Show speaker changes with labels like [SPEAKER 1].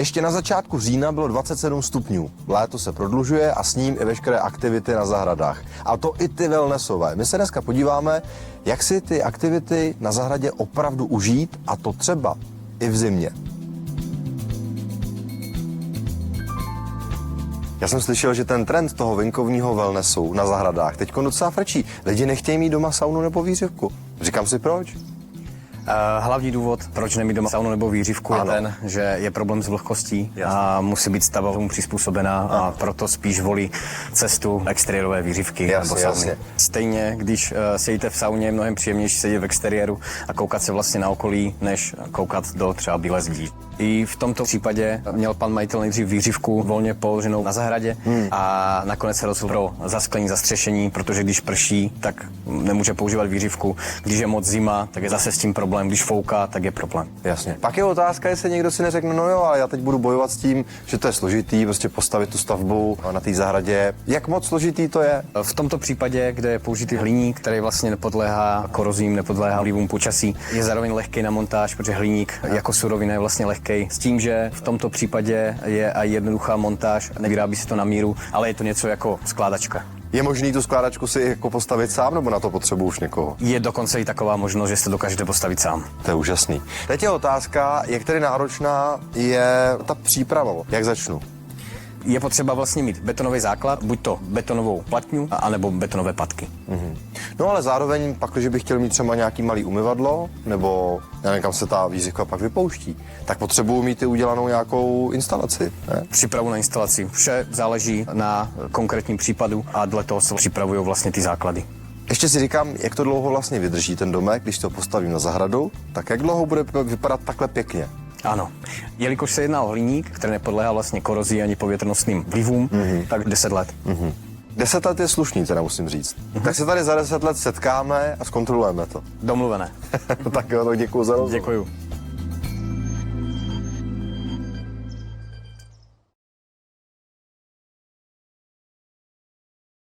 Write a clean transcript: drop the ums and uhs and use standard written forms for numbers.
[SPEAKER 1] Ještě na začátku října bylo 27 stupňů. Léto se prodlužuje a s ním i veškeré aktivity na zahradách. A to i ty wellnessové. My se dneska podíváme, jak si ty aktivity na zahradě opravdu užít, a to třeba i v zimě. Já jsem slyšel, že ten trend toho venkovního wellnessu na zahradách teď docela frčí. Lidi nechtějí mít doma saunu nebo výřivku. Říkám si proč?
[SPEAKER 2] Hlavní důvod, proč nemít doma saunu nebo výřivku, je ten, že je problém s vlhkostí a musí být stavovům přizpůsobená a proto spíš volí cestu exteriérové výřivky nebo sauny. Jasně. Stejně, když sedíte v sauně, je mnohem příjemnější sedět v exteriéru a koukat se vlastně na okolí, než koukat do třeba bílé zdí. I v tomto případě měl pan majitel nejdřív výřivku volně položenou na zahradě a nakonec se rozhodl pro zasklení, zastřešení, protože když prší, tak nemůže používat výřivku. Když je moc zima, tak je zase s tím problém. Když fouká, tak je problém.
[SPEAKER 1] Jasně. Pak je otázka, jestli někdo si neřekne, no jo, ale já teď budu bojovat s tím, že to je složitý, prostě postavit tu stavbu na té zahradě. Jak moc složitý to je?
[SPEAKER 2] V tomto případě, kde je použitý hliník, který vlastně nepodléhá korozím, nepodléhá vlivům počasí, je zároveň lehký na montáž, protože hliník jako surovina je vlastně lehký. S tím, že v tomto případě je i jednoduchá montáž, nevyrábí se to na míru, ale je to něco jako skládačka.
[SPEAKER 1] Je možný tu skládačku si jako postavit sám, nebo na to potřebuji už někoho?
[SPEAKER 2] Je dokonce i taková možnost, že si to dokážete postavit sám.
[SPEAKER 1] To je úžasný. Teď je otázka, jak tedy náročná je ta příprava. Jak začnu?
[SPEAKER 2] Je potřeba vlastně mít betonový základ, buď to betonovou platňu, anebo betonové patky.
[SPEAKER 1] No ale zároveň pak, když bych chtěl mít třeba nějaký malý umyvadlo, nebo já nevím, kam se ta výřivka pak vypouští, tak potřebuji mít i udělanou nějakou instalaci, ne?
[SPEAKER 2] Přípravu na instalaci. Vše záleží na konkrétním případu a dle toho se připravují vlastně ty základy.
[SPEAKER 1] Ještě si říkám, jak to dlouho vlastně vydrží ten domek, když to postavím na zahradu, tak jak dlouho bude vypadat takhle pěkně?
[SPEAKER 2] Ano. Jelikož se jedná o hliník, který nepodléhá vlastně korozii ani povětrnostním vlivům, tak 10 let.
[SPEAKER 1] 10 let je slušný, teda musím říct. Tak se tady za 10 let setkáme a zkontrolujeme to.
[SPEAKER 2] Domluvené.
[SPEAKER 1] Tak jo, děkuju za rozhovor.
[SPEAKER 2] Děkuju.